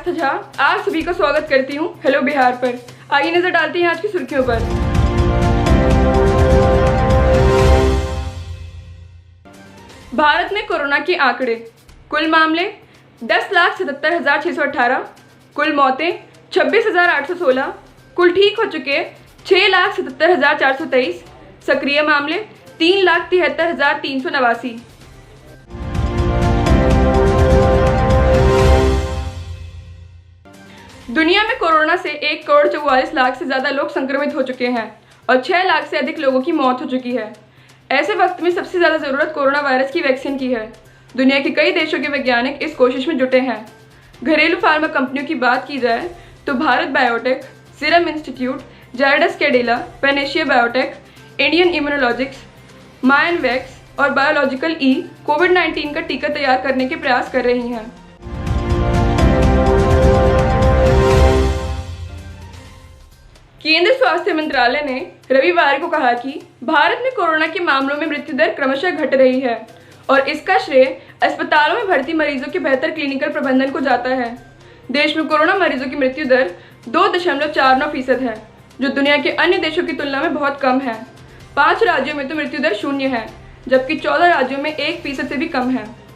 आस्था झा आप सभी का स्वागत करती हूँ हेलो बिहार पर। आइए नजर डालते हैं आज की सुर्खियों पर। भारत में कोरोना के आंकड़े। कुल मामले 10,77,618, कुल मौतें 26,816, कुल ठीक हो चुके 6,77,423, सक्रिय मामले 3,73,389। दुनिया में कोरोना से 1,44,00,000 से ज़्यादा लोग संक्रमित हो चुके हैं और 6 लाख से अधिक लोगों की मौत हो चुकी है। ऐसे वक्त में सबसे ज़्यादा ज़रूरत कोरोना वायरस की वैक्सीन की है। दुनिया के कई देशों के वैज्ञानिक इस कोशिश में जुटे हैं। घरेलू फार्मा कंपनियों की बात की जाए तो Bharat Biotech, Serum Institute, Zydus Cadila, Panacea Biotec, Indian Immunologicals, Mynvax और बायोलॉजिकल ई कोविड-19 का टीका तैयार करने के प्रयास कर रही हैं। केंद्रीय स्वास्थ्य मंत्रालय ने रविवार को कहा कि भारत में कोरोना के मामलों में मृत्यु दर क्रमशः घट रही है और इसका श्रेय अस्पतालों में भर्ती मरीजों के बेहतर क्लिनिकल प्रबंधन को जाता है। देश में कोरोना मरीजों की मृत्यु दर 2.49% है, जो दुनिया के अन्य देशों की तुलना में बहुत कम है। 5 राज्यों में तो मृत्यु दर 0 है, जबकि 14 राज्यों में 1% से भी कम है।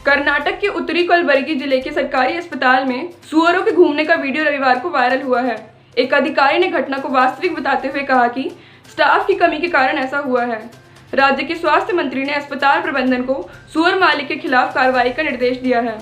कर्नाटक के उत्तरी कलबुर्गी जिले के सरकारी अस्पताल में सुअरों के घूमने का वीडियो रविवार को वायरल हुआ है। एक अधिकारी ने घटना को वास्तविक बताते हुए कहा कि स्टाफ की कमी के कारण ऐसा हुआ है। राज्य के स्वास्थ्य मंत्री ने अस्पताल प्रबंधन को सुअर मालिक के खिलाफ कार्रवाई का निर्देश दिया है।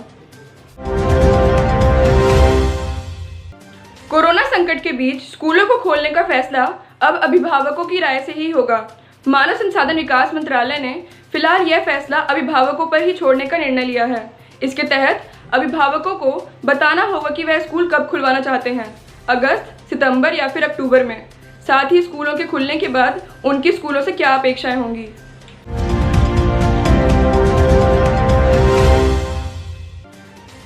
कोरोना संकट के बीच स्कूलों को खोलने का फैसला अब अभिभावकों की राय से ही होगा। मानव संसाधन विकास मंत्रालय ने फिलहाल यह फैसला अभिभावकों पर ही छोड़ने का निर्णय लिया है। इसके तहत अभिभावकों को बताना होगा कि वह स्कूल कब खुलवाना चाहते हैं, अगस्त, सितंबर या फिर अक्टूबर में। साथ ही स्कूलों के खुलने के बाद उनकी स्कूलों से क्या अपेक्षाएं होंगी।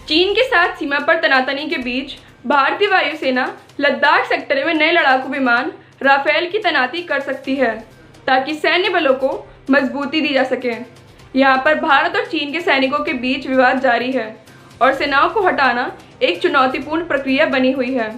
चीन के साथ सीमा पर तनातनी के बीच भारतीय वायुसेना लद्दाख सेक्टर में नए लड़ाकू विमान राफेल की तैनाती कर सकती है ताकि सैन्य बलों को मजबूती दी जा सके। यहाँ पर भारत और चीन के सैनिकों के बीच विवाद जारी है और सेनाओं को हटाना एक चुनौतीपूर्ण प्रक्रिया बनी हुई है।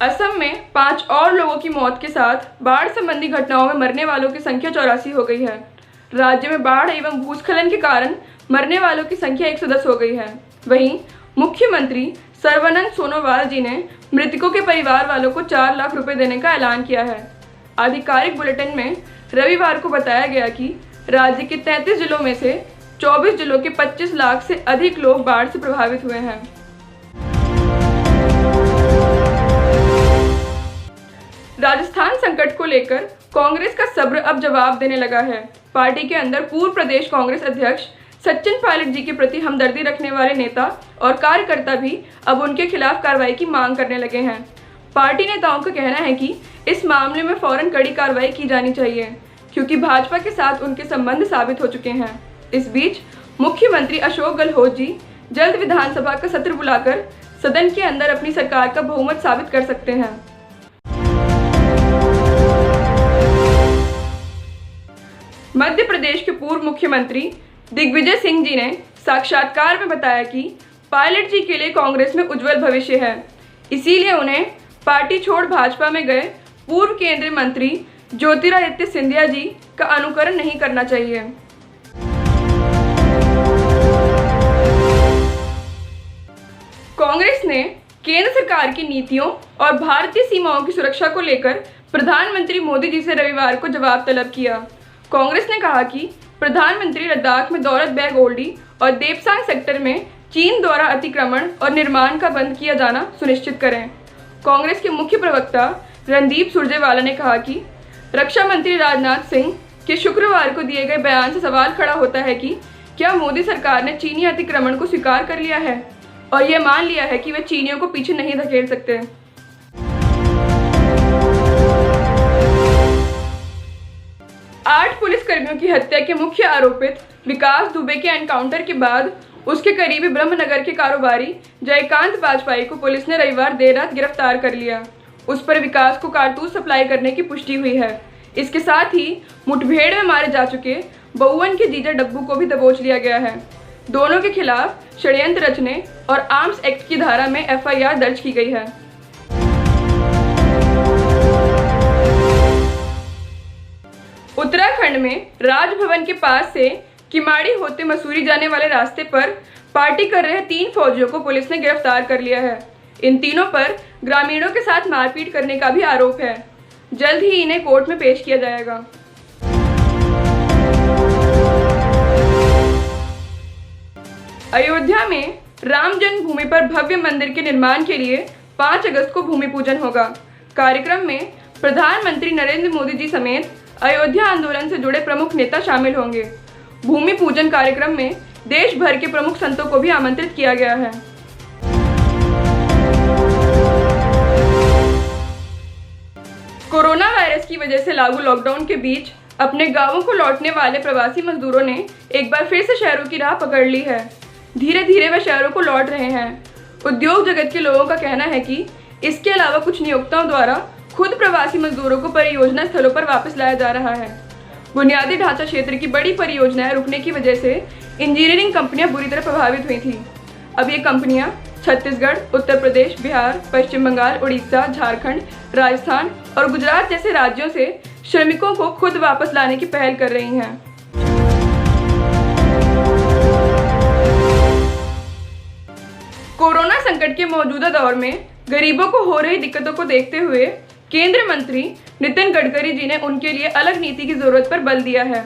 असम में 5 और लोगों की मौत के साथ बाढ़ संबंधी घटनाओं में मरने वालों की संख्या 84 हो गई है। राज्य में बाढ़ एवं भूस्खलन के कारण मरने वालों की संख्या 110 हो गई है। वहीं मुख्यमंत्री सर्बानंद सोनोवाल जी ने मृतकों के परिवार वालों को 4 लाख रुपए देने का ऐलान किया है। आधिकारिक बुलेटिन में रविवार को बताया गया कि राज्य के 33 जिलों में से 24 जिलों के 25 लाख से अधिक लोग बाढ़ से प्रभावित हुए हैं। राजस्थान संकट को लेकर कांग्रेस का सब्र अब जवाब देने लगा है। पार्टी के अंदर पूर्व प्रदेश कांग्रेस अध्यक्ष सचिन पायलट जी के प्रति हमदर्दी रखने वाले नेता और कार्यकर्ता भी अब उनके खिलाफ कार्रवाई की मांग करने लगे हैं। पार्टी नेताओं का कहना है कि इस मामले में फौरन कड़ी कार्रवाई की जानी चाहिए, क्योंकि भाजपा के साथ उनके संबंध साबित हो चुके हैं। इस बीच मुख्यमंत्री अशोक गहलोत जी जल्द विधानसभा का सत्र बुलाकर सदन के अंदर अपनी सरकार का बहुमत साबित कर सकते हैं। मध्य प्रदेश के पूर्व मुख्यमंत्री दिग्विजय सिंह जी ने साक्षात्कार में बताया कि पायलट जी के लिए कांग्रेस में उज्जवल भविष्य है, इसीलिए उन्हें पार्टी छोड़ भाजपा में गए पूर्व केंद्रीय मंत्री ज्योतिरादित्य सिंधिया जी का अनुकरण नहीं करना चाहिए। कांग्रेस ने केंद्र सरकार की नीतियों और भारतीय सीमाओं की सुरक्षा को लेकर प्रधानमंत्री मोदी जी से रविवार को जवाब तलब किया। कांग्रेस ने कहा कि प्रधानमंत्री लद्दाख में दौलत बेग ओल्डी और देपसांग सेक्टर में चीन द्वारा अतिक्रमण और निर्माण का बंद किया जाना सुनिश्चित करें। कांग्रेस के मुख्य प्रवक्ता रणदीप सुरजेवाला ने कहा कि रक्षा मंत्री राजनाथ सिंह के शुक्रवार को दिए गए बयान से सवाल खड़ा होता है कि क्या मोदी सरकार ने चीनी अतिक्रमण को स्वीकार कर लिया है और यह मान लिया है कि वे चीनियों को पीछे नहीं धकेल सकते। 8 पुलिसकर्मियों की हत्या के मुख्य आरोपित विकास दुबे के एनकाउंटर के बाद उसके करीबी ब्रह्मनगर के कारोबारी जयकांत वाजपेयी को पुलिस ने रविवार देर रात गिरफ्तार कर लिया। उस पर विकास को कारतूस सप्लाई करने की पुष्टि हुई है। इसके साथ ही मुठभेड़ में मारे जा चुके बहुवन के जीजा डब्बू को भी दबोच लिया गया है। दोनों के खिलाफ षड्यंत्र रचने और आर्म्स एक्ट की धारा में FIR दर्ज की गई है। उत्तराखंड में राजभवन के पास से किमाड़ी होते मसूरी जाने वाले रास्ते पर पार्टी कर रहे 3 फौजियों को पुलिस ने गिरफ्तार कर लिया है। इन तीनों पर ग्रामीणों के साथ मारपीट करने का भी आरोप है। जल्द ही इन्हें कोर्ट में पेश किया जाएगा। अयोध्या में राम जन्मभूमि पर भव्य मंदिर के निर्माण के लिए 5 अगस्त को भूमि पूजन होगा। कार्यक्रम में प्रधानमंत्री नरेंद्र मोदी जी समेत अयोध्या आंदोलन से जुड़े प्रमुख नेता शामिल होंगे। भूमि पूजन कार्यक्रम में देश भर के प्रमुख संतों को भी आमंत्रित किया गया है। कोरोना वायरस की वजह से लागू लॉकडाउन के बीच अपने गांवों को लौटने वाले प्रवासी मजदूरों ने एक बार फिर से शहरों की राह पकड़ ली है। धीरे धीरे वे शहरों को लौट रहे हैं। उद्योग जगत के लोगों का कहना है कि इसके अलावा कुछ नियोक्ताओं द्वारा खुद प्रवासी मजदूरों को परियोजना स्थलों पर वापस लाया जा रहा है। बुनियादी ढांचा क्षेत्र की बड़ी परियोजनाएं रुकने की वजह से इंजीनियरिंग कंपनियां बुरी तरह प्रभावित हुई थीं। अब ये कंपनियां छत्तीसगढ़, उत्तर प्रदेश, बिहार, पश्चिम बंगाल, उड़ीसा, झारखंड, राजस्थान और गुजरात जैसे राज्यों से श्रमिकों को खुद वापस लाने की पहल कर रही हैं। कोरोना संकट के मौजूदा दौर में गरीबों को हो रही दिक्कतों को देखते हुए केंद्रीय मंत्री नितिन गडकरी जी ने उनके लिए अलग नीति की जरूरत पर बल दिया है।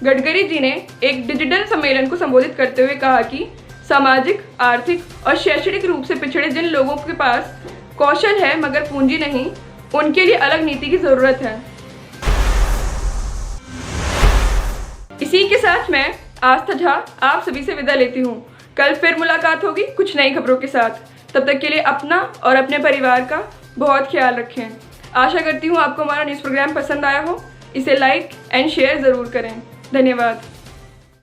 गडकरी जी ने एक डिजिटल सम्मेलन को संबोधित करते हुए कहा कि सामाजिक, आर्थिक और शैक्षणिक रूप से पिछड़े जिन लोगों के पास कौशल है मगर पूंजी नहीं, उनके लिए अलग नीति की जरूरत है। इसी के साथ मैं आस्था झा आप सभी से विदा लेती हूँ। कल फिर मुलाकात होगी कुछ नई खबरों के साथ। तब तक के लिए अपना और अपने परिवार का बहुत ख्याल रखें। आशा करती हूँ आपको हमारा न्यूज़ प्रोग्राम पसंद आया हो। इसे लाइक एंड शेयर ज़रूर करें। धन्यवाद।